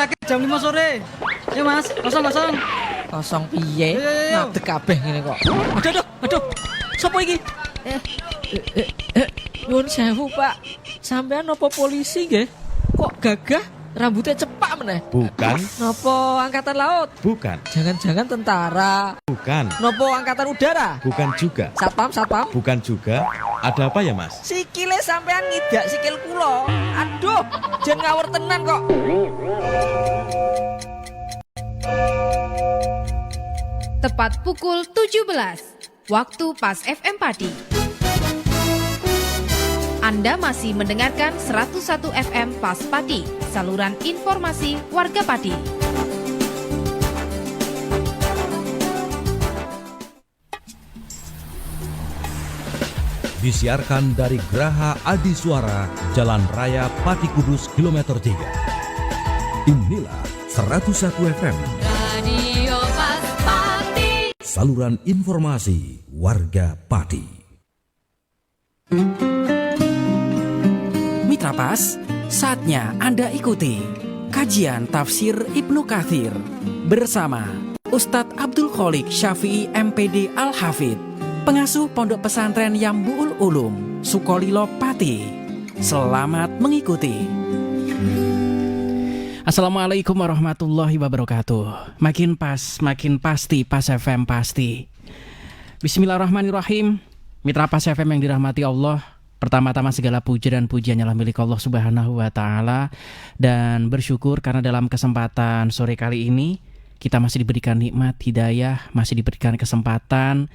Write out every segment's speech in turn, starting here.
terakhir jam 5 sore. Ya Mas, kosong. Kosong piye? Ngadeg kabeh ngene kok. Aduh. Sopo iki? Nyuwun sewu, Pak. Sampean napa polisi nggih? Kok gagah? Rambutnya cepak meneh. Bukan. Nopo angkatan laut? Bukan. Jangan-jangan tentara. Bukan. Nopo angkatan udara? Bukan juga. Satpam? Bukan juga. Ada apa ya, Mas? Sikile sampean ngidak sikil kula. Aduh, jen ngawur tenan kok. Tepat pukul 17, waktu pas FM Pati. Anda masih mendengarkan 101 FM Pas Pati, saluran informasi warga Pati. Disiarkan dari Geraha Adi Suara, Jalan Raya Pati Kudus, kilometer 3. Inilah 101 FM. Radio Pas Pati. Saluran informasi warga Pati. Mitra Pas, saatnya Anda ikuti kajian tafsir Ibnu Katsir bersama Ustadz Abdul Kholik Syafi'i MPD Al-Hafidh, pengasuh Pondok Pesantren Yambu'ul Ulum, Sukolilo Pati. Selamat mengikuti. Assalamualaikum warahmatullahi wabarakatuh. Makin pas, makin pasti, Pas FM pasti. Bismillahirrahmanirrahim. Mitra Pas FM yang dirahmati Allah, pertama-tama segala puja dan pujian adalah milik Allah Subhanahu wa Ta'ala. Dan bersyukur karena dalam kesempatan sore kali ini kita masih diberikan nikmat hidayah, masih diberikan kesempatan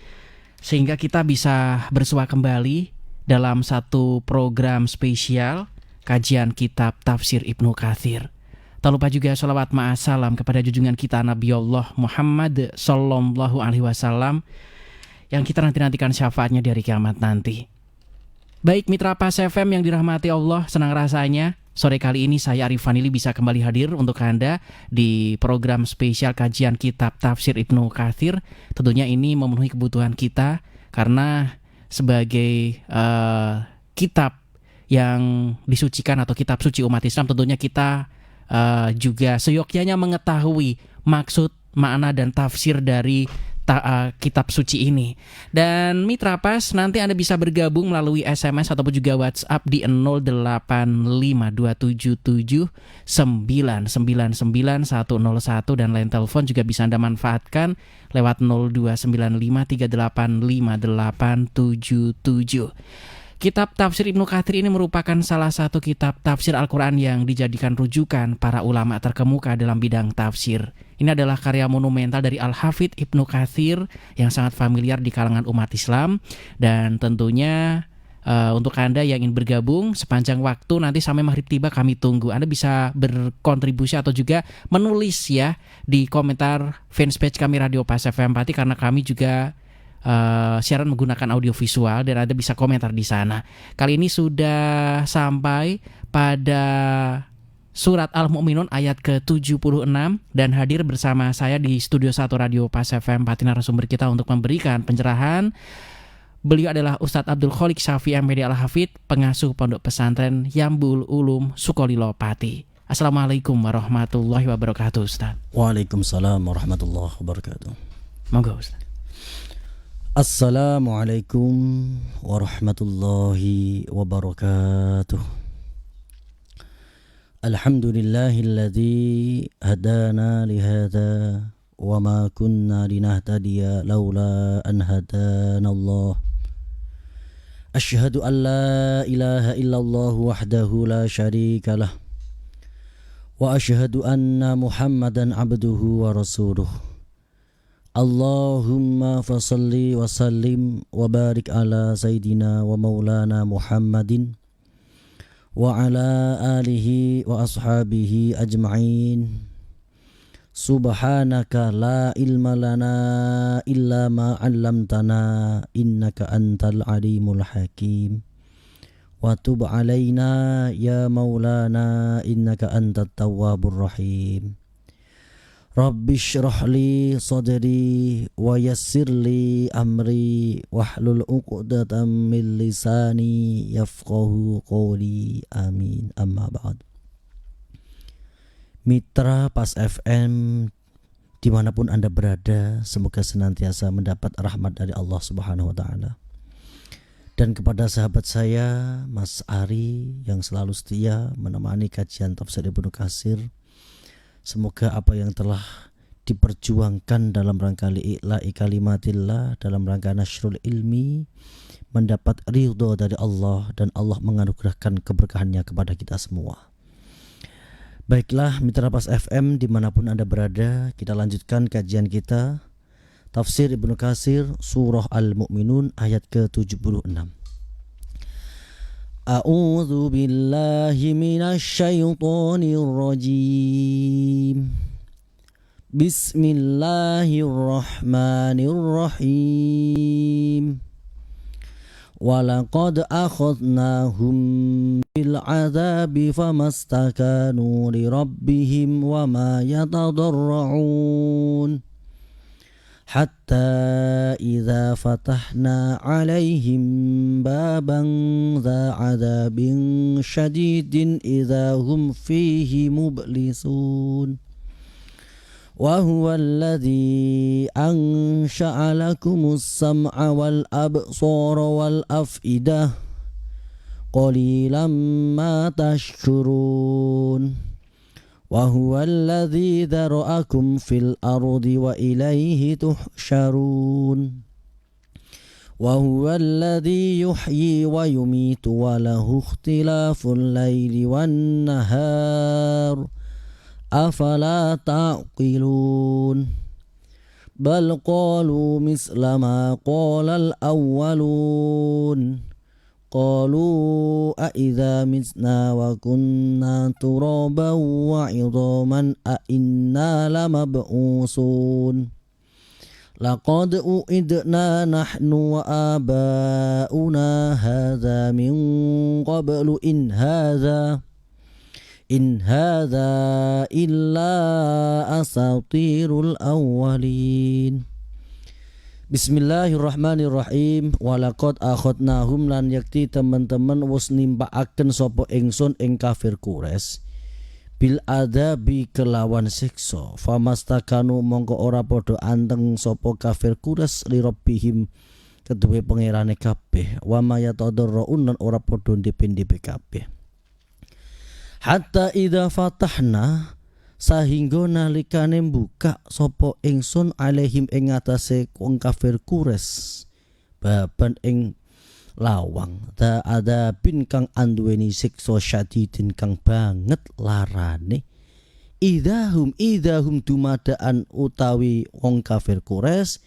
sehingga kita bisa bersua kembali dalam satu program spesial kajian kitab tafsir Ibnu Katsir. Tak lupa juga sholawat ma'asalam kepada junjungan kita Nabi Allah Muhammad Sallallahu Alaihi Wasallam yang kita nantikan syafaatnya di hari kiamat nanti. Baik Mitra Pas FM yang dirahmati Allah, senang rasanya sore kali ini saya Arif Fanili bisa kembali hadir untuk Anda di program spesial kajian kitab tafsir Ibnu Katsir. Tentunya ini memenuhi kebutuhan kita karena sebagai kitab yang disucikan atau kitab suci umat Islam, tentunya kita juga seyogyanya mengetahui maksud, makna dan tafsir dari kitab suci ini. Dan Mitra Pas, nanti Anda bisa bergabung melalui SMS ataupun juga WhatsApp di 085277999101 dan line telepon juga bisa Anda manfaatkan lewat 0295385877. Kitab tafsir Ibnu Katsir ini merupakan salah satu kitab tafsir Al-Quran yang dijadikan rujukan para ulama terkemuka dalam bidang tafsir. Ini adalah karya monumental dari Al-Hafidh Ibnu Katsir yang sangat familiar di kalangan umat Islam. Dan tentunya untuk Anda yang ingin bergabung sepanjang waktu nanti sampai maghrib tiba kami tunggu. Anda bisa berkontribusi atau juga menulis ya di komentar fanpage kami Radio Pas FM Pati, karena kami juga siaran menggunakan audio visual dan Anda bisa komentar di sana. Kali ini sudah sampai pada surat Al-Mu'minun ayat ke-76 dan hadir bersama saya di Studio 1 Radio Pas FM Pati narasumber kita untuk memberikan pencerahan. Beliau adalah Ustadz Abdul Kholik Syafi'i MPD Al-Hafidh, pengasuh Pondok Pesantren Yambu'ul Ulum, Sukolilo Pati. Assalamualaikum warahmatullahi wabarakatuh, Ustaz. Waalaikumsalam warahmatullahi wabarakatuh. Monggo, Ustaz. Assalamualaikum warahmatullahi wabarakatuh. Alhamdulillahilladzi hadana lihada wa ma kunna linahtadiya laula an hadana Allah. Asyhadu an la ilaha illallah wahdahu la syarika lah. Wa asyhadu anna Muhammadan abduhu wa rasuluh. Allahumma fasalli wa sallim wa barik ala Sayyidina wa maulana Muhammadin wa ala alihi wa ashabihi ajma'in. Subhanaka la ilma lana illa ma 'allamtana innaka antal alimul hakim. Wa tub alaina ya maulana innaka antat tawwabur rahim. Rabbi syrah li sadri wa yassir li amri wahlul 'uqdatam min lisani yafqahu qawli. Amin. Amma ba'd. Mitra Pas FM dimanapun Anda berada, semoga senantiasa mendapat rahmat dari Allah Subhanahu wa Ta'ala. Dan kepada sahabat saya Mas Ari yang selalu setia menemani kajian Tafsir Ibnu Katsir, semoga apa yang telah diperjuangkan dalam rangka li'ila'i kalimatillah, dalam rangka nasrul ilmi, mendapat ridho dari Allah dan Allah menganugerahkan keberkahannya kepada kita semua. Baiklah Mitra Pas FM dimanapun Anda berada, kita lanjutkan kajian kita Tafsir Ibnu Katsir Surah Al-Mu'minun ayat ke-76. A'udzu billahi minasy syaithanir rajim. Bismillahirrahmanirrahim. Walaqad akhadnahum bil adzabi famastakanu li rabbihim wama yatadarra'un. Hatta idza fatahna 'alaihim baban dza 'adzabin syadidin idza hum fihi mublisun. Wa huwa alladzi ansha'a lakumus sam'a wal absara wal af'idah qalilan ma tashkurun. Wa huwa alladzi dzara'akum fil ardi wa ilaihi tuhsyarun. Wa huwa alladzi yuhyi wa yumitu wa lahu ikhtilaful laili wan nahar. Afala ta'qilun. Bal qalu misla ma qala al-awwalun. Qalu a idza mitna wa kunna turaban wa 'idhaman a inna lamab'usun. Laqad u'idna nahnu wa aba'una hadza min qablu in hadza illa asatirul awwalin. Bismillahirrahmanirrahim. Walaqad akhadnahum lan yakti teman-teman wis nimpakaken sapa ingsun ing kafir Quraisy bil adabi kelawan siksa. Famastakanu mongko ora padha anteng sapa kafir Quraisy li rabbihim keduwe pangerane kabeh. Wa mayatadarrun lan ora padha ndhepe-ndhepe kabeh. Hatta idza fatahna sahingga nalikane buka sapa ingsun alaihim ing atase wong kafir Quraisy baban ing lawang ta adabin kang anduweni siksa syadidin kang banget larane idahum dumadaan utawi wong kafir Quraisy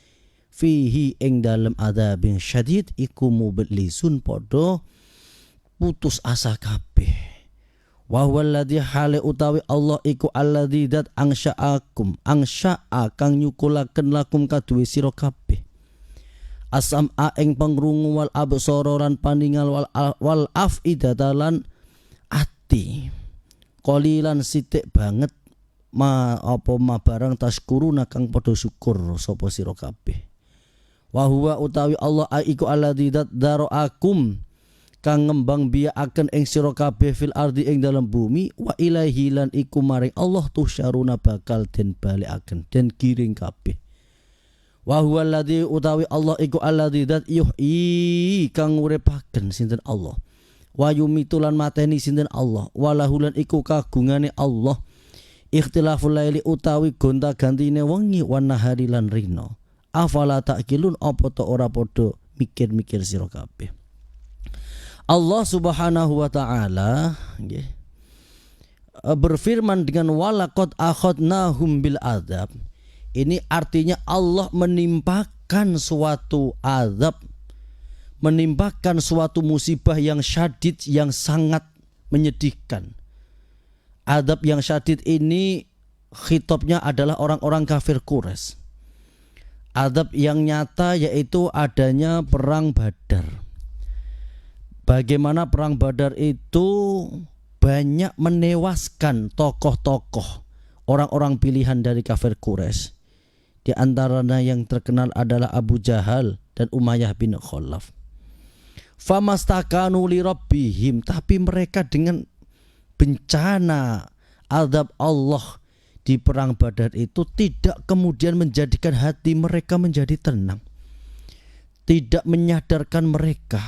fihi ing dalem adabin syadid iku mublisun padha putus asa kabeh. Wa huwa alladzi hale utawi Allah iku alladzi dat angsya'a kang nyukulaken lakum kaduwe sira kabeh asam-a ing pangrungu wal absara lan paningal wal afidata lan ati qalilan sithik banget ma barang taskuruna kang padha syukur sapa sira kabeh. Wa huwa utawi Allah iku alladzi dat daraakum kang ngembang biakaken ing sira kabeh fil ardi ing dalam bumi wa ilaihi lan iku maring Allah tusyaruna bakal den balekaken den giring kabeh. Wa huwa alladzi utawi Allah iku alladzi dat yuhyi kang uripaken sinten Allah wa yumitu lan mateni sinten Allah walahu lan iku kagungane Allah ikhtilaful laili utawi gonta-gantine wengi wan nahari lan rina. Afala ta'qilun apa ta ora padha mikir-mikir sira kabeh. Allah Subhanahu wa Ta'ala berfirman dengan walaqad akhadnahum bil adzab. Ini artinya Allah menimpakan suatu azab, menimpakan suatu musibah yang syadid, yang sangat menyedihkan. Azab yang syadid ini khitabnya adalah orang-orang kafir Quraisy. Azab yang nyata yaitu adanya perang Badar. Bagaimana perang Badar itu banyak menewaskan tokoh-tokoh orang-orang pilihan dari kafir Quraisy. Di antaranya yang terkenal adalah Abu Jahal dan Umayyah bin Khalaf. Famastakanu li rabbihim, tapi mereka dengan bencana azab Allah di perang Badar itu tidak kemudian menjadikan hati mereka menjadi tenang, tidak menyadarkan mereka.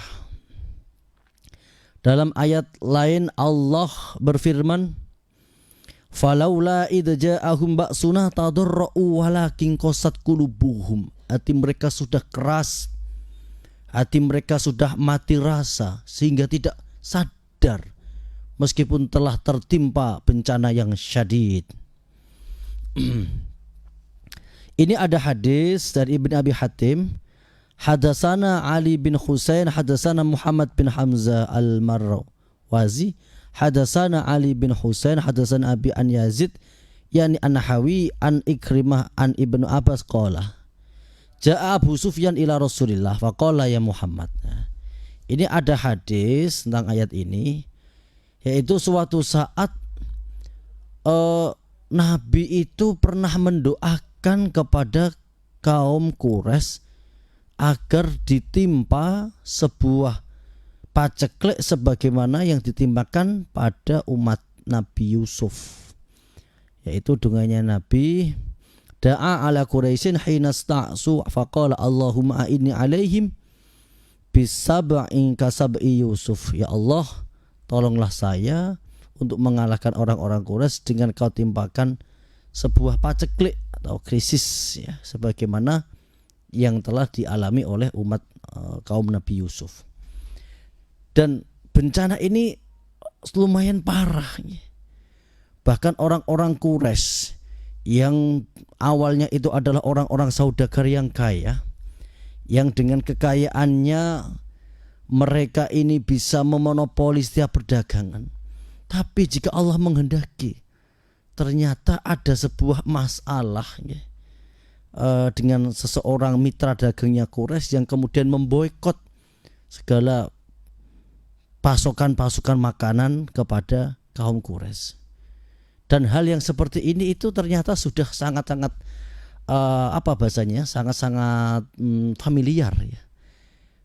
Dalam ayat lain Allah berfirman, falaula idza ja'ahum ba'suna tadarra'u walakin qasat qulubuhum. Hati mereka sudah keras, hati mereka sudah mati rasa sehingga tidak sadar meskipun telah tertimpa bencana yang syadid. Ini ada hadis dari Ibn Abi Hatim, hadasana Ali bin Husain, hadasana Muhammad bin Hamzah al-Marwazi, hadasana Ali bin Husain, hadasana Abi an Yazid, yani an-Nahawi an Ikrimah an Ibnu Abbas qala, ja'a Abu Sufyan ila Rasulillah faqala ya Muhammad. Nah, ini ada hadis tentang ayat ini, yaitu suatu saat Nabi itu pernah mendoakan kepada kaum Quraisy agar ditimpa sebuah paceklik sebagaimana yang ditimpakan pada umat Nabi Yusuf, yaitu dengannya Nabi, da'a ala Quraisyin hina sta'su faqala Allahumma a'inni alaihim bisab'in kasab'i Yusuf. Ya Allah, tolonglah saya untuk mengalahkan orang-orang Quraisy dengan kau timpakan sebuah paceklik atau krisis, ya, sebagaimana yang telah dialami oleh umat kaum Nabi Yusuf. Dan bencana ini lumayan parah. Bahkan orang-orang Quraisy yang awalnya itu adalah orang-orang saudagar yang kaya, yang dengan kekayaannya mereka ini bisa memonopoli setiap perdagangan. Tapi jika Allah menghendaki, ternyata ada sebuah masalah, ya, dengan seseorang mitra dagangnya Quraisy yang kemudian memboikot segala pasokan-pasokan makanan kepada kaum Quraisy. Dan hal yang seperti ini itu ternyata sudah sangat-sangat sangat-sangat familiar, ya.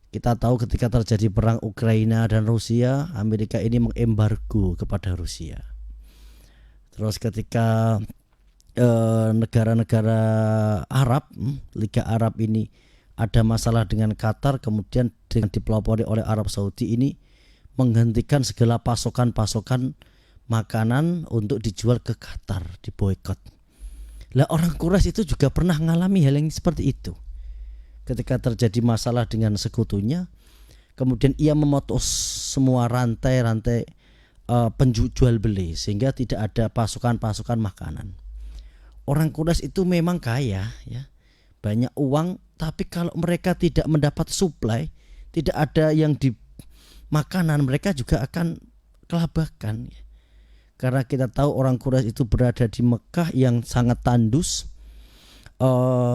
Kita tahu ketika terjadi perang Ukraina dan Rusia, Amerika ini mengembargo kepada Rusia. Terus ketika negara-negara Arab, Liga Arab ini ada masalah dengan Qatar, kemudian dengan dipelopori oleh Arab Saudi ini menghentikan segala pasokan-pasokan makanan untuk dijual ke Qatar, diboikot. Lah orang Quraisy itu juga pernah mengalami hal yang seperti itu. Ketika terjadi masalah dengan sekutunya, kemudian ia memutus semua rantai-rantai penjual beli sehingga tidak ada pasukan-pasukan makanan. Orang Quraisy itu memang kaya, ya, banyak uang, tapi kalau mereka tidak mendapat suplai, tidak ada yang di makanan, mereka juga akan kelabakan, ya. Karena kita tahu orang Quraisy itu berada di Mekah yang sangat tandus,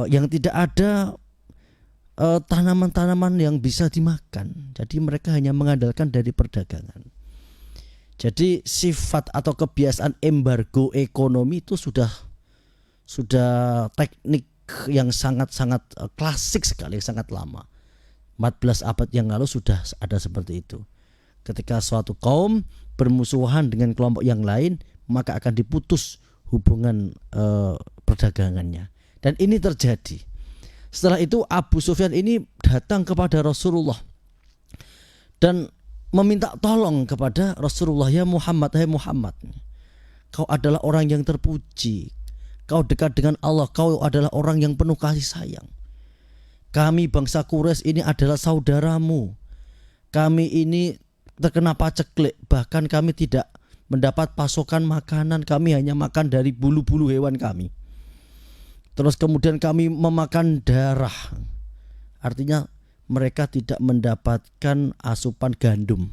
yang tidak ada tanaman-tanaman yang bisa dimakan. Jadi mereka hanya mengandalkan dari perdagangan. Jadi sifat atau kebiasaan embargo ekonomi itu sudah teknik yang sangat-sangat klasik sekali, sangat lama. 14 abad yang lalu sudah ada seperti itu. Ketika suatu kaum bermusuhan dengan kelompok yang lain, maka akan diputus hubungan perdagangannya. Dan ini terjadi. Setelah itu Abu Sufyan ini datang kepada Rasulullah dan meminta tolong kepada Rasulullah, ya Muhammad, hai Muhammad, kau adalah orang yang terpuji, kau dekat dengan Allah, kau adalah orang yang penuh kasih sayang. Kami bangsa Quraisy ini adalah saudaramu. Kami ini terkena paceklik, bahkan kami tidak mendapat pasokan makanan, kami hanya makan dari bulu-bulu hewan kami. Terus kemudian kami memakan darah. Artinya mereka tidak mendapatkan asupan gandum.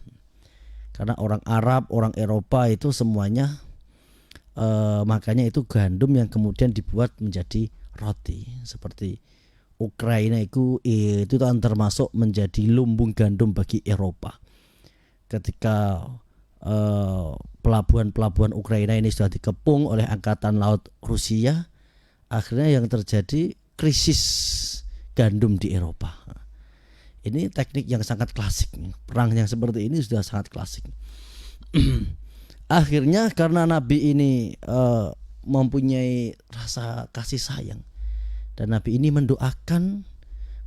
Karena orang Arab, orang Eropa itu semuanya makanya itu gandum yang kemudian dibuat menjadi roti. Seperti Ukraina itu termasuk menjadi lumbung gandum bagi Eropa. Ketika pelabuhan-pelabuhan Ukraina ini sudah dikepung oleh angkatan laut Rusia, akhirnya yang terjadi krisis gandum di Eropa. Ini teknik yang sangat klasik. Perang yang seperti ini sudah sangat klasik. Akhirnya karena Nabi ini mempunyai rasa kasih sayang, dan Nabi ini mendoakan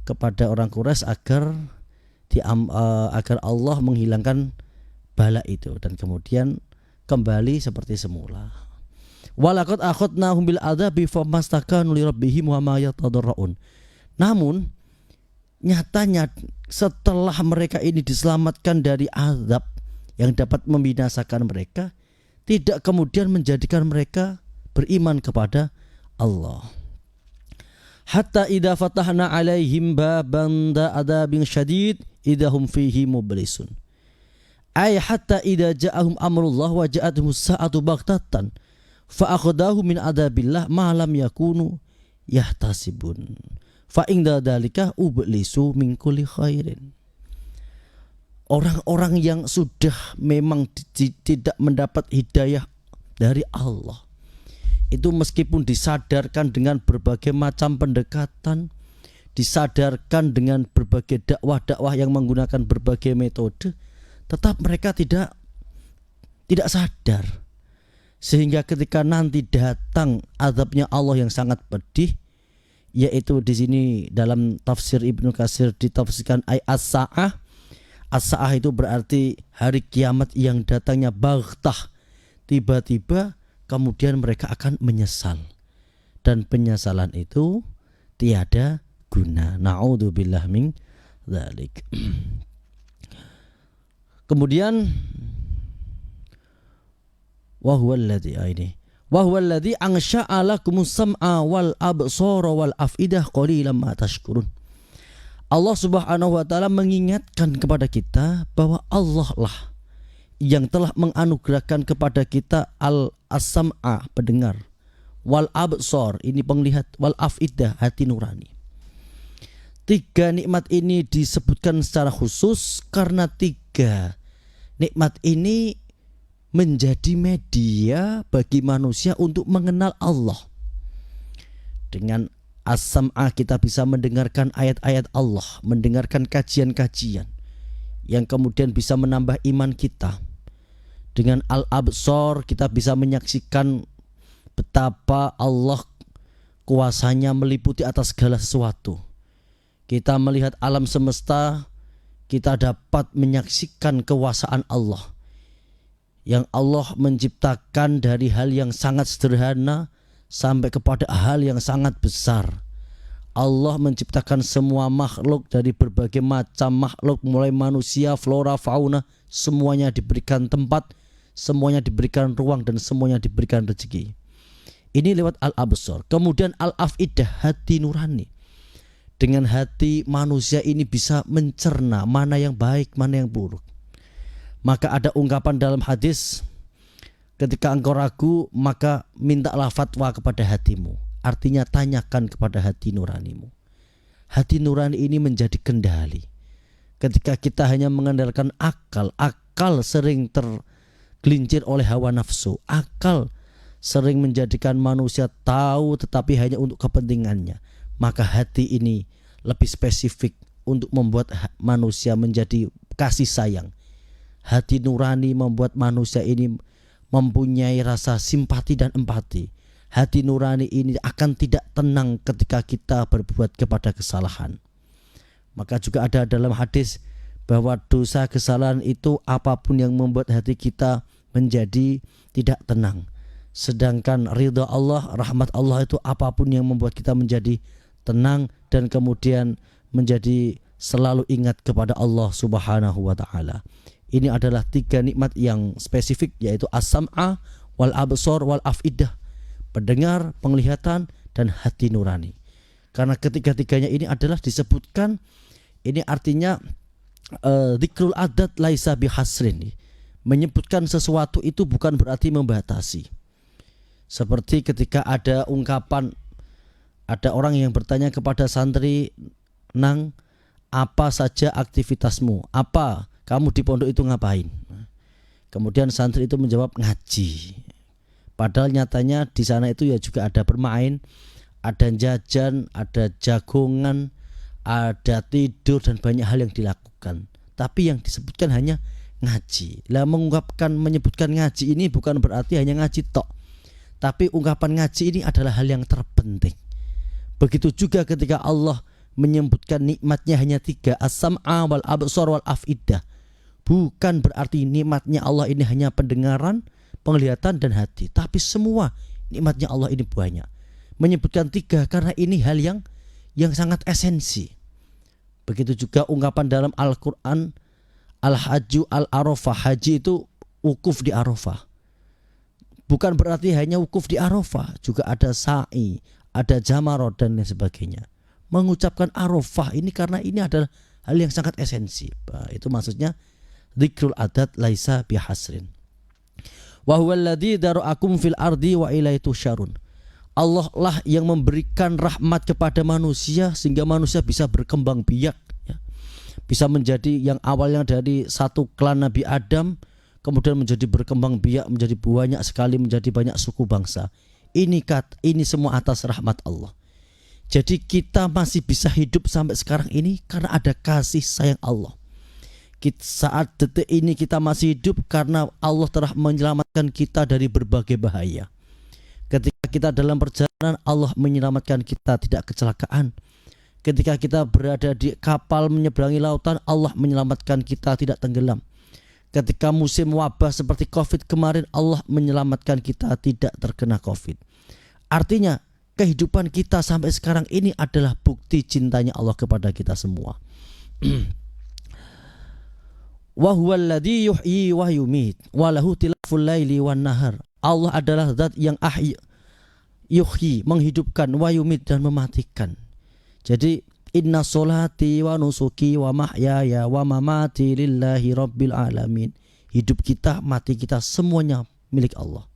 kepada orang Quraisy agar Allah menghilangkan bala itu, dan kemudian kembali seperti semula. Walaqad akhadnahum bil adzabi famastakanu li rabbihim wa ma yatadarrun. Namun nyatanya setelah mereka ini diselamatkan dari azab yang dapat membinasakan mereka, tidak kemudian menjadikan mereka beriman kepada Allah. Hatta idza fatahna alaihim baban adzabin syadid idahum fihi mublisun. Ay hatta idza ja'ahum amrullah wa ja'atuhum sa'atu baghtatan fa akhadahum min adzabillah ma lam yakunu yahtasibun. Fa inda dzalika ublisu min kulli khairin. Orang-orang yang sudah memang tidak mendapat hidayah dari Allah, itu meskipun disadarkan dengan berbagai macam pendekatan, disadarkan dengan berbagai dakwah-dakwah yang menggunakan berbagai metode, tetap mereka tidak sadar. Sehingga ketika nanti datang azabnya Allah yang sangat pedih, yaitu di sini dalam tafsir Ibnu Katsir ditafsirkan as-sa'ah. As-sa'ah itu berarti hari kiamat yang datangnya baghtah, tiba-tiba, kemudian mereka akan menyesal, dan penyesalan itu tiada guna. Na'udzubillah min dzalik. Kemudian wa huwallazi ansha'a lakumus sam'a wal absara wal afidah qalilan ma tashkurun. Allah Subhanahu wa taala mengingatkan kepada kita bahwa Allah lah yang telah menganugerahkan kepada kita as-sam'a, pendengar, wal absar, ini penglihat, wal afidah, hati nurani. 3 nikmat ini disebutkan secara khusus karena 3 nikmat ini menjadi media bagi manusia untuk mengenal Allah. Dengan as-sam'a kita bisa mendengarkan ayat-ayat Allah, mendengarkan kajian-kajian yang kemudian bisa menambah iman kita. Dengan al-absar kita bisa menyaksikan betapa Allah kuasanya meliputi atas segala sesuatu. Kita melihat alam semesta, kita dapat menyaksikan kekuasaan Allah, yang Allah menciptakan dari hal yang sangat sederhana sampai kepada hal yang sangat besar. Allah menciptakan semua makhluk dari berbagai macam makhluk, mulai manusia, flora, fauna, semuanya diberikan tempat, semuanya diberikan ruang, dan semuanya diberikan rezeki. Ini lewat al-absar. Kemudian al-afidah, hati nurani. Dengan hati manusia ini bisa mencerna mana yang baik, mana yang buruk. Maka ada ungkapan dalam hadis, ketika engkau ragu, maka mintalah fatwa kepada hatimu. Artinya tanyakan kepada hati nuranimu. Hati nurani ini menjadi kendali. Ketika kita hanya mengandalkan akal sering tergelincir oleh hawa nafsu. Akal sering menjadikan manusia tahu tetapi hanya untuk kepentingannya. Maka hati ini lebih spesifik untuk membuat manusia menjadi kasih sayang. Hati nurani membuat manusia ini mempunyai rasa simpati dan empati. Hati nurani ini akan tidak tenang ketika kita berbuat kepada kesalahan. Maka juga ada dalam hadis bahwa dosa kesalahan itu apapun yang membuat hati kita menjadi tidak tenang. Sedangkan ridha Allah, rahmat Allah itu apapun yang membuat kita menjadi tenang dan kemudian menjadi selalu ingat kepada Allah Subhanahu wa taala. Ini adalah 3 nikmat yang spesifik, yaitu as-sam'a wal absar wal afidah, pendengar, penglihatan, dan hati nurani. Karena ketiga-tiganya ini adalah disebutkan, ini artinya dzikrul adat laisa bihasrin. Menyebutkan sesuatu itu bukan berarti membatasi. Seperti ketika ada ungkapan, ada orang yang bertanya kepada santri, "Nang, apa saja aktivitasmu? Apa kamu di pondok itu ngapain?" Kemudian santri itu menjawab, "Ngaji." Padahal nyatanya di sana itu ya juga ada bermain, ada jajan, ada jagongan, ada tidur, dan banyak hal yang dilakukan. Tapi yang disebutkan hanya ngaji. Lah menyebutkan ngaji ini bukan berarti hanya ngaji tok. Tapi ungkapan ngaji ini adalah hal yang terpenting. Begitu juga ketika Allah menyebutkan nikmatnya hanya 3, as-sam'a wal absar wal afidah. Bukan berarti nikmatnya Allah ini hanya pendengaran, penglihatan dan hati, tapi semua nikmatnya Allah ini banyak. Menyebutkan 3 karena ini hal yang sangat esensi. Begitu juga ungkapan dalam Al-Quran, al-hajju al-arafah, haji itu wukuf di Arafah. Bukan berarti hanya wukuf di Arafah, juga ada sa'i, ada jamarot dan lain sebagainya. Mengucapkan Arafah ini karena ini adalah hal yang sangat esensi. Itu maksudnya dzikrul adat laisa bihasrin. Wa huwallazi dara'akum fil ardi wa ilaihi tusyarun. Allah lah yang memberikan rahmat kepada manusia sehingga manusia bisa berkembang biak, ya. Bisa menjadi yang awalnya dari satu klan Nabi Adam, kemudian menjadi berkembang biak, menjadi banyak sekali, menjadi banyak suku bangsa. Ini semua atas rahmat Allah. Jadi kita masih bisa hidup sampai sekarang ini karena ada kasih sayang Allah. Saat detik ini kita masih hidup karena Allah telah menyelamatkan kita dari berbagai bahaya. Ketika kita dalam perjalanan, Allah menyelamatkan kita tidak kecelakaan. Ketika kita berada di kapal menyeberangi lautan, Allah menyelamatkan kita tidak tenggelam. Ketika musim wabah seperti COVID kemarin, Allah menyelamatkan kita tidak terkena COVID. Artinya kehidupan kita sampai sekarang ini adalah bukti cintanya Allah kepada kita semua. Wa huwallazi yuhyi wa yumiit wa lahu tilaful laili wan nahar. Allah adalah zat yang yuhyi, menghidupkan, wa yumiit, dan mematikan. Jadi inna sholati wa nusuki wa mahyaya wa mamati lillahi rabbil alamin. Hidup kita, mati kita semuanya milik Allah.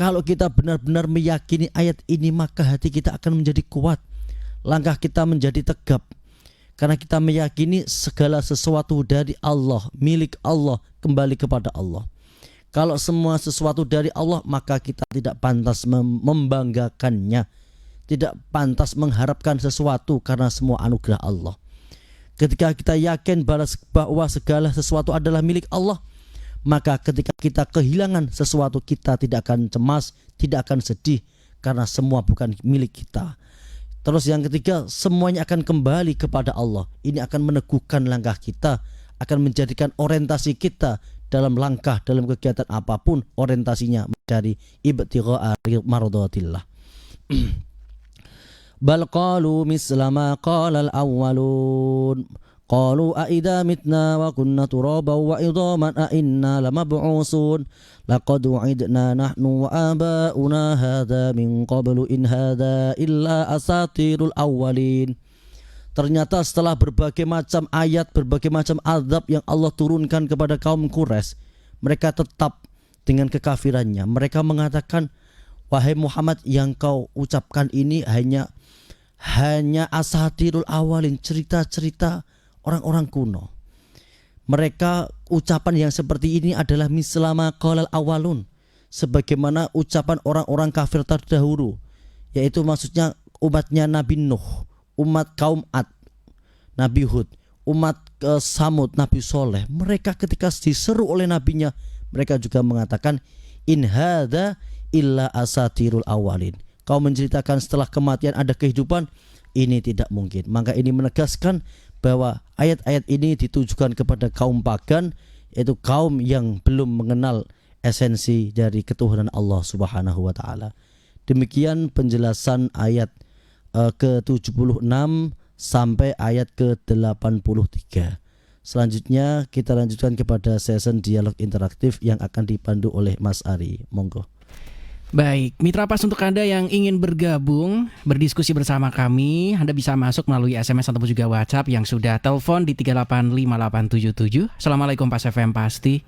Kalau kita benar-benar meyakini ayat ini, maka hati kita akan menjadi kuat, langkah kita menjadi tegap. Karena kita meyakini segala sesuatu dari Allah, milik Allah, kembali kepada Allah. Kalau semua sesuatu dari Allah, maka kita tidak pantas membanggakannya, tidak pantas mengharapkan sesuatu karena semua anugerah Allah. Ketika kita yakin bahwa segala sesuatu adalah milik Allah, maka ketika kita kehilangan sesuatu, kita tidak akan cemas, tidak akan sedih karena semua bukan milik kita. Terus yang ketiga, semuanya akan kembali kepada Allah. Ini akan meneguhkan langkah kita, akan menjadikan orientasi kita dalam langkah, dalam kegiatan apapun, orientasinya mencari ibtigha'a mardatillah. Bal qalu misla ma qala al-awwalun. Qalu a idza mitna wa kunna turaban wa idhaman a inna lamab'usun. Laqad wa'idna nahnu wa aba'una hadza min qablu in hadza illa asatirul awwalin. Ternyata setelah berbagai macam ayat, berbagai macam azab yang Allah turunkan kepada kaum Quraisy, mereka tetap dengan kekafirannya. Mereka mengatakan, wahai Muhammad, yang kau ucapkan ini hanya asatirul awalin, cerita-cerita orang-orang kuno. Mereka ucapan yang seperti ini adalah mislama qalal awalun, sebagaimana ucapan orang-orang kafir terdahulu, yaitu maksudnya umatnya Nabi Nuh, umat kaum Ad, Nabi Hud, umat Samud, Nabi Soleh. Mereka ketika diseru oleh nabinya, mereka juga mengatakan, in hadza illa asatirul awalin. Kau menceritakan setelah kematian ada kehidupan, ini tidak mungkin. Maka ini menegaskan bahwa ayat-ayat ini ditujukan kepada kaum pagan, yaitu kaum yang belum mengenal esensi dari ketuhanan Allah Subhanahu wa taala. Demikian penjelasan ayat ke-76 sampai ayat ke-83. Selanjutnya kita lanjutkan kepada sesi dialog interaktif yang akan dipandu oleh Mas Ari. Monggo. Baik, mitra pas untuk Anda yang ingin bergabung, berdiskusi bersama kami, Anda bisa masuk melalui SMS ataupun juga WhatsApp yang sudah telepon di 385877. Assalamualaikum Pas FM Pasti.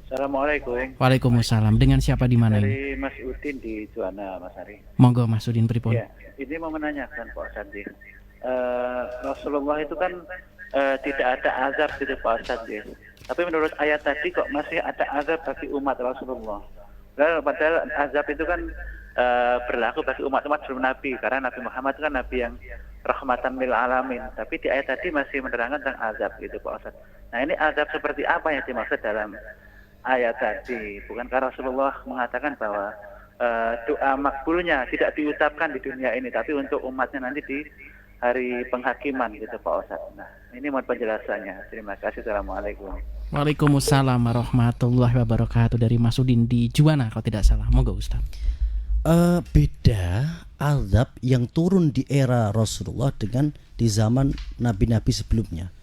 Assalamualaikum. Waalaikumsalam. Dengan siapa di mana ini? Dari Mas Udin di Juwana, Mas Ari. Monggo Mas Udin pripun. Ya, ini mau menanyakan Pak Ustadz. Rasulullah itu kan tidak ada azab gitu Pak Ustadz ya. Tapi menurut ayat tadi kok masih ada azab bagi umat Rasulullah. Padahal azab itu kan berlaku bagi umat-umat sebelum Nabi, karena Nabi Muhammad itu kan Nabi yang rahmatan lil alamin. Tapi di ayat tadi masih menerangkan tentang azab gitu Pak Ustadz. Nah ini azab seperti apa yang dimaksud dalam ayat tadi? Bukankah Rasulullah mengatakan bahwa doa makbulnya tidak diucapkan di dunia ini, tapi untuk umatnya nanti di hari penghakiman gitu Pak Ustadz. Nah ini mohon penjelasannya. Terima kasih. Assalamualaikum. Waalaikumsalam warahmatullahi wabarakatuh. Dari Mas Udin di Juwana kalau tidak salah. Monggo Ustaz. Beda azab yang turun di era Rasulullah dengan di zaman nabi-nabi sebelumnya,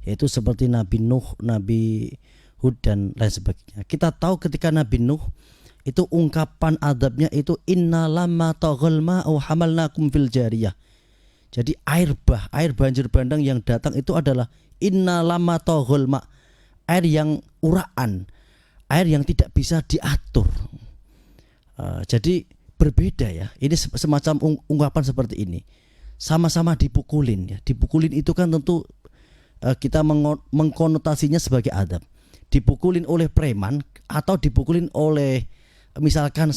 yaitu seperti Nabi Nuh, Nabi Hud dan lain sebagainya. Kita tahu ketika Nabi Nuh itu ungkapan azabnya itu inna lamma taghal ma'u hamalnakum fil jariyah. Jadi air banjir bandang yang datang itu adalah inna lamma taghal ma', air yang uraan, air yang tidak bisa diatur. Jadi berbeda ya. Ini semacam ungkapan seperti ini. Sama-sama dipukulin ya. Dipukulin itu kan tentu kita mengkonotasinya sebagai adab. Dipukulin oleh preman atau dipukulin oleh misalkan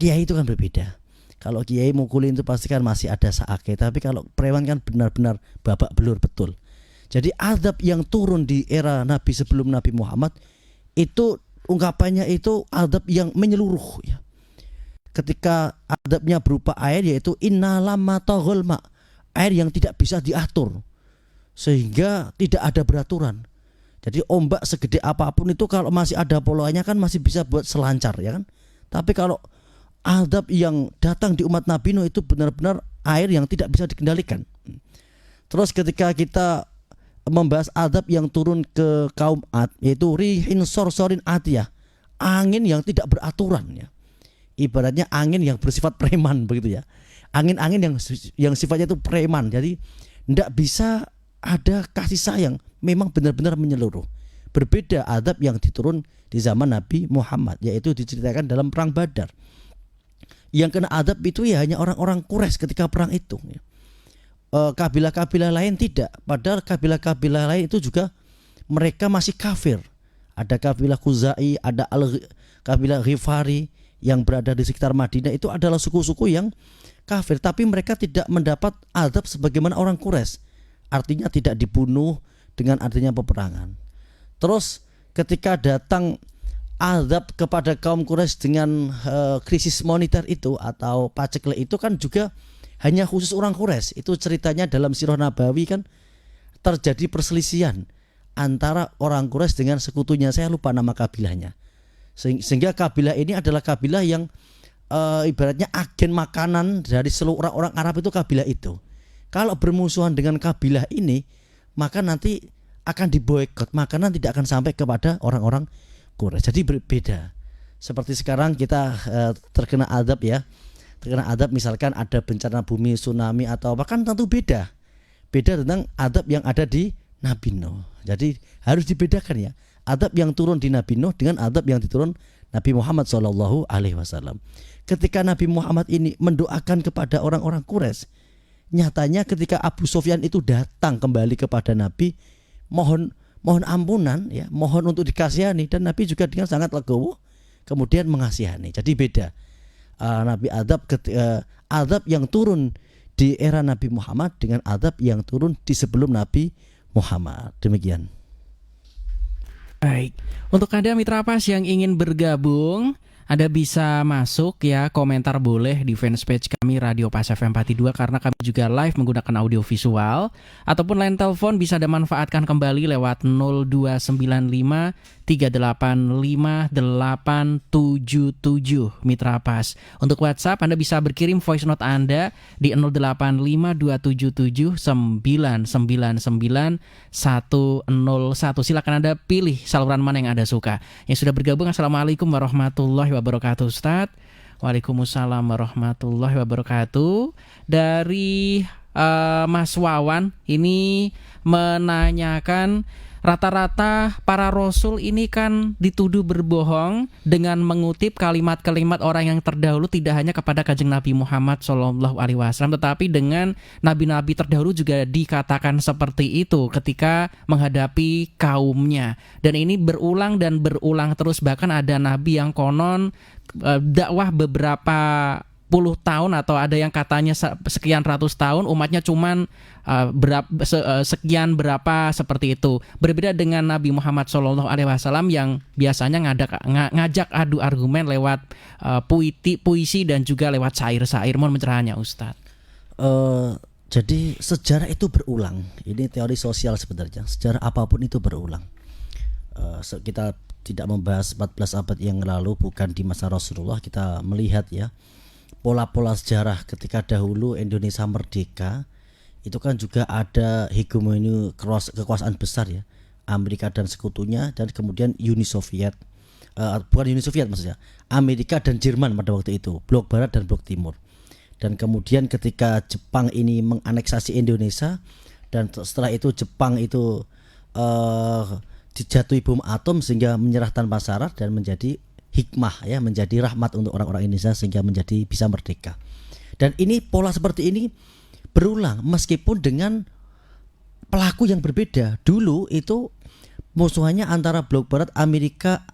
kiai itu kan berbeda. Kalau kiai mukulin itu pasti kan masih ada saake, tapi kalau preman kan benar-benar babak belur betul. Jadi adab yang turun di era Nabi sebelum Nabi Muhammad itu ungkapannya itu adab yang menyeluruh ya. Ketika adabnya berupa air yaitu inna lamma taghal ma', air yang tidak bisa diatur sehingga tidak ada beraturan. Jadi ombak segede apapun itu kalau masih ada poloanya kan masih bisa buat selancar ya kan. Tapi kalau adab yang datang di umat Nabi Nuh itu benar-benar air yang tidak bisa dikendalikan. Terus ketika kita membahas adab yang turun ke kaum Ad, yaitu rihin sorsorin atiyah, angin yang tidak beraturan ya. Ibaratnya angin yang bersifat preman begitu ya. Angin-angin yang sifatnya itu preman. Jadi tidak bisa ada kasih sayang, memang benar-benar menyeluruh. Berbeda adab yang diturun di zaman Nabi Muhammad, yaitu diceritakan dalam perang Badar. Yang kena adab itu ya hanya orang-orang Quraisy ketika perang itu ya. Kabilah-kabilah lain tidak. Padahal kabilah-kabilah lain itu juga mereka masih kafir. Ada kabilah Khuzai, ada kabilah Ghifari yang berada di sekitar Madinah, itu adalah suku-suku yang kafir, tapi mereka tidak mendapat azab sebagaimana orang Quraisy. Artinya tidak dibunuh dengan adanya peperangan. Terus ketika datang azab kepada kaum Quraisy dengan krisis moneter itu atau paceklik itu kan juga hanya khusus orang Quraisy. Itu ceritanya dalam Sirah Nabawi kan terjadi perselisihan antara orang Quraisy dengan sekutunya, saya lupa nama kabilahnya. Sehingga kabilah ini adalah kabilah yang ibaratnya agen makanan dari seluruh orang Arab itu kabilah itu. Kalau bermusuhan dengan kabilah ini, maka nanti akan diboikot, makanan tidak akan sampai kepada orang-orang Quraisy. Jadi berbeda. Seperti sekarang kita terkena azab ya. Terkena adab misalkan ada bencana bumi, tsunami atau bahkan tentu beda tentang adab yang ada di Nabi Nuh. Jadi harus dibedakan ya, adab yang turun di Nabi Nuh dengan adab yang diturun Nabi Muhammad SAW. Ketika Nabi Muhammad ini mendoakan kepada orang-orang Quraisy, nyatanya ketika Abu Sufyan itu datang kembali kepada Nabi, mohon ampunan ya, mohon untuk dikasihani, dan Nabi juga dengan sangat legowo kemudian mengasihani. Jadi beda. Azab yang turun di era Nabi Muhammad dengan azab yang turun di sebelum Nabi Muhammad. Demikian. Baik, untuk Anda Mitra Pas yang ingin bergabung, Anda bisa masuk ya, komentar boleh di fanpage kami Radio Pas FM 42 karena kami juga live menggunakan audio visual, ataupun line telepon bisa Anda manfaatkan kembali lewat 0295 385 877 Mitra Pas. Untuk WhatsApp Anda bisa berkirim voice note Anda di 085 277 999 101. Silakan Anda pilih saluran mana yang Anda suka. Yang sudah bergabung, Assalamualaikum warahmatullahi wabarakatuh Ustaz. Waalaikumsalam warahmatullahi wabarakatuh. Dari Mas Wawan ini menanyakan rata-rata para rasul ini kan dituduh berbohong dengan mengutip kalimat-kalimat orang yang terdahulu, tidak hanya kepada Kanjeng Nabi Muhammad SAW, tetapi dengan nabi-nabi terdahulu juga dikatakan seperti itu ketika menghadapi kaumnya. Dan ini berulang dan berulang terus, bahkan ada nabi yang konon dakwah beberapa puluh tahun atau ada yang katanya sekian ratus tahun, umatnya cuman sekian berapa, seperti itu. Berbeda dengan Nabi Muhammad SAW yang biasanya ngajak adu argumen lewat puisi dan juga lewat syair-syair. Mohon pencerahannya Ustadz. Jadi sejarah itu berulang. Ini teori sosial sebenarnya. Sejarah apapun itu berulang. Kita tidak membahas 14 abad yang lalu, bukan di masa Rasulullah. Kita melihat ya pola-pola sejarah ketika dahulu Indonesia merdeka, itu kan juga ada hegemoni kekuasaan besar ya, Amerika dan sekutunya, dan kemudian Uni Soviet, bukan Uni Soviet maksudnya, Amerika dan Jerman pada waktu itu, blok barat dan blok timur. Dan kemudian ketika Jepang ini menganeksasi Indonesia, dan setelah itu Jepang itu dijatuhi bom atom sehingga menyerah tanpa syarat dan menjadi hikmah ya, menjadi rahmat untuk orang-orang Indonesia sehingga menjadi bisa merdeka. Dan ini pola seperti ini berulang meskipun dengan pelaku yang berbeda. Dulu itu musuhannya antara blok barat Amerika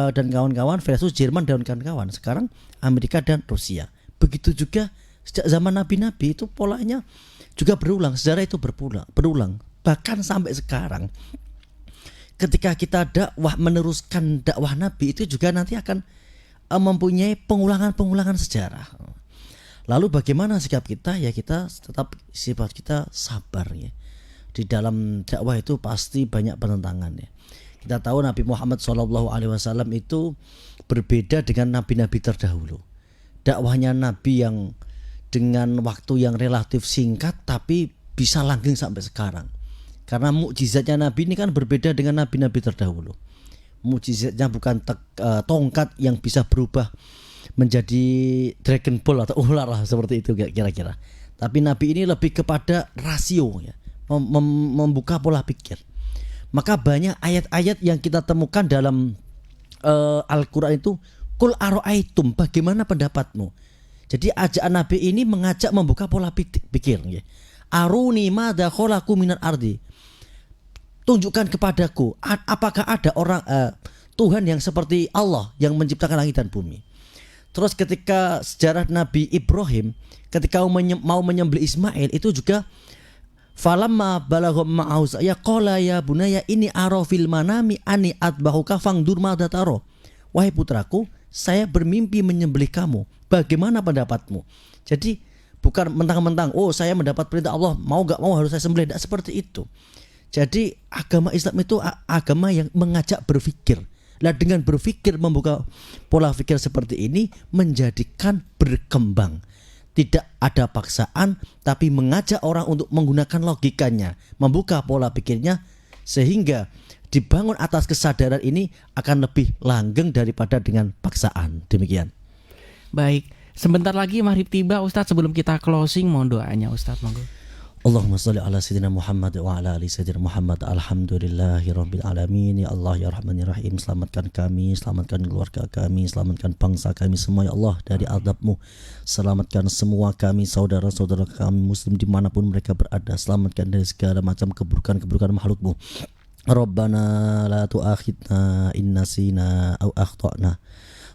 dan kawan-kawan versus Jerman dan kawan-kawan. Sekarang Amerika dan Rusia. Begitu juga sejak zaman nabi-nabi itu polanya juga berulang. Sejarah itu berulang. Bahkan sampai sekarang ketika kita dakwah, meneruskan dakwah Nabi, itu juga nanti akan mempunyai pengulangan sejarah. Lalu bagaimana sikap kita? Ya kita tetap sifat kita sabar ya. Di dalam dakwah itu pasti banyak penentangan ya. Kita tahu Nabi Muhammad SAW itu berbeda dengan nabi-nabi terdahulu. Dakwahnya Nabi yang dengan waktu yang relatif singkat tapi bisa langgeng sampai sekarang. Karena mukjizatnya Nabi ini kan berbeda dengan nabi-nabi terdahulu. Mukjizatnya bukan tongkat yang bisa berubah menjadi Dragon Ball atau ular lah, seperti itu kira-kira. Tapi Nabi ini lebih kepada rasio ya, membuka pola pikir. Maka banyak ayat-ayat yang kita temukan dalam Al-Quran itu, Qul aro'aitum, bagaimana pendapatmu. Jadi ajakan Nabi ini mengajak membuka pola pikir ya. Aruni madza khalaqu minal ardi, tunjukkan kepadaku apakah ada orang Tuhan yang seperti Allah yang menciptakan langit dan bumi. Terus ketika sejarah Nabi Ibrahim ketika mau menyembelih Ismail itu juga falamma balagha ma'ahu ya qala ya bunaya ini ara fil manami ani atbahuka fangdur madza tara. Wahai putraku, saya bermimpi menyembelih kamu, bagaimana pendapatmu? Jadi bukan mentang-mentang saya mendapat perintah Allah, mau gak mau harus saya sembelih. Tidak seperti itu. Jadi agama Islam itu agama yang mengajak berpikir. Nah, dengan berpikir membuka pola pikir seperti ini menjadikan berkembang. Tidak ada paksaan, tapi mengajak orang untuk menggunakan logikanya, membuka pola pikirnya, sehingga dibangun atas kesadaran ini akan lebih langgeng daripada dengan paksaan. Demikian. Baik, sebentar lagi maghrib tiba Ustadz. Sebelum kita closing, mohon doanya Ustadz, monggo. Allahumma shalli ala sayyidina Muhammad wa ala ali sayyidina Muhammad. Alhamdulillahirabbil alamin. Ya Allah ya Rahman ya Rahim, selamatkan kami, selamatkan keluarga kami, selamatkan bangsa kami semua ya Allah dari azab-Mu. Selamatkan semua kami, saudara-saudara kami muslim dimanapun mereka berada. Selamatkan dari segala macam keburukan-keburukan makhluk-Mu. Rabbana la tu'akhidna in nasina aw akhtana.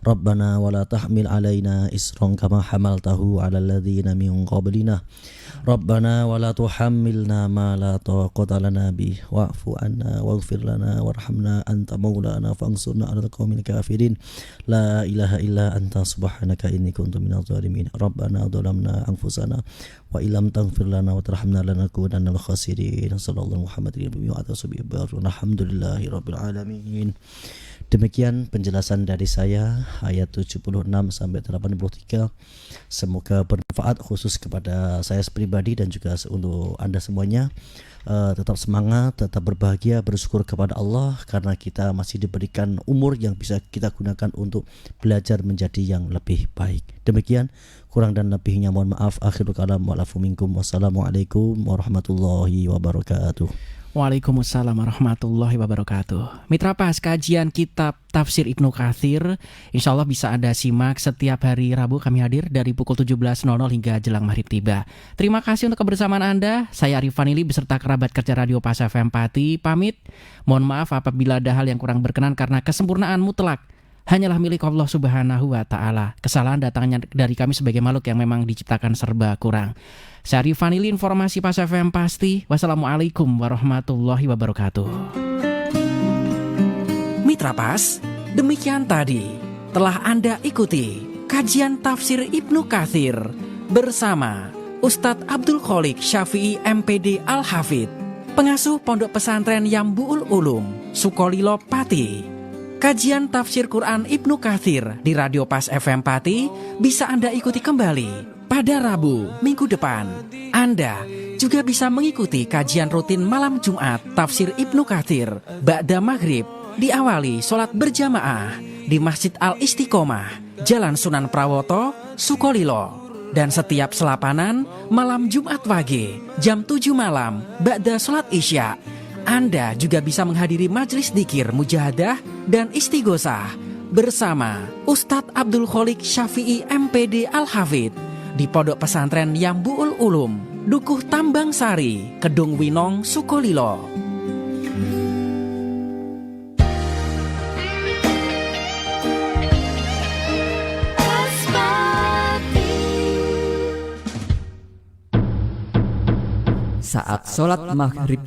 Rabbana wa la tahmil alaina isran kama hamaltahu ala alladhina min qablina. Rabbana wa la tuhammilna ma la taqata lana bih wa'fu anna waghfir lana warhamna anta maulana fansurna 'alal qaumil kafirin. La ilaha illa anta subhanaka inni kuntu minadh dhalimin. Rabbana dhalamna anfusana wa illam taghfir lana wa tarhamna lanakunanna minal khasirin. Sallallahu Muhammadin wa ala alihi walhamdulillahirabbil alamin. Demikian penjelasan dari saya ayat 76 sampai 83. Semoga bermanfaat khusus kepada saya pribadi dan juga untuk Anda semuanya. Tetap semangat, tetap berbahagia, bersyukur kepada Allah karena kita masih diberikan umur yang bisa kita gunakan untuk belajar menjadi yang lebih baik. Demikian, kurang dan lebihnya mohon maaf. Akhirul kalam wa'alafu minkum. Wassalamualaikum warahmatullahi wabarakatuh. Waalaikumsalam warahmatullahi wabarakatuh. Mitra Pas, kajian kitab Tafsir Ibnu Katsir insya Allah bisa Anda simak setiap hari Rabu. Kami hadir dari pukul 17.00 hingga jelang maghrib tiba. Terima kasih untuk kebersamaan Anda. Saya Arif Vanili beserta kerabat kerja Radio Pas FM Pati pamit. Mohon maaf apabila ada hal yang kurang berkenan karena kesempurnaan mutlak hanyalah milik Allah Subhanahu wa Ta'ala. Kesalahan datangnya dari kami sebagai makhluk yang memang diciptakan serba kurang. Saya Arif Vanili, informasi Pas FM pasti. Wassalamualaikum warahmatullahi wabarakatuh. Mitra Pas, demikian tadi telah Anda ikuti kajian tafsir Ibnu Katsir bersama Ustadz Abdul Kholik Syafi'i MPD Al-Hafidh, pengasuh Pondok Pesantren Yambu'ul Ulum, Sukolilo Pati. Kajian tafsir Quran Ibnu Katsir di Radio Pas FM Pati bisa Anda ikuti kembali pada Rabu minggu depan. Anda juga bisa mengikuti kajian rutin malam Jumat tafsir Ibnu Katsir ba'da maghrib, diawali sholat berjamaah di Masjid Al-Istiqomah, Jalan Sunan Prawoto, Sukolilo. Dan setiap selapanan malam Jumat Wage jam 7 malam ba'da sholat Isya. Anda juga bisa menghadiri majelis dzikir mujahadah dan istighosah bersama Ustadz Abdul Kholik Syafi'i MPD Al-Hafidh di Pondok Pesantren Yambu'ul Ulum, Dukuh Tambang Sari, Kedung Winong, Sukolilo. Saat sholat maghrib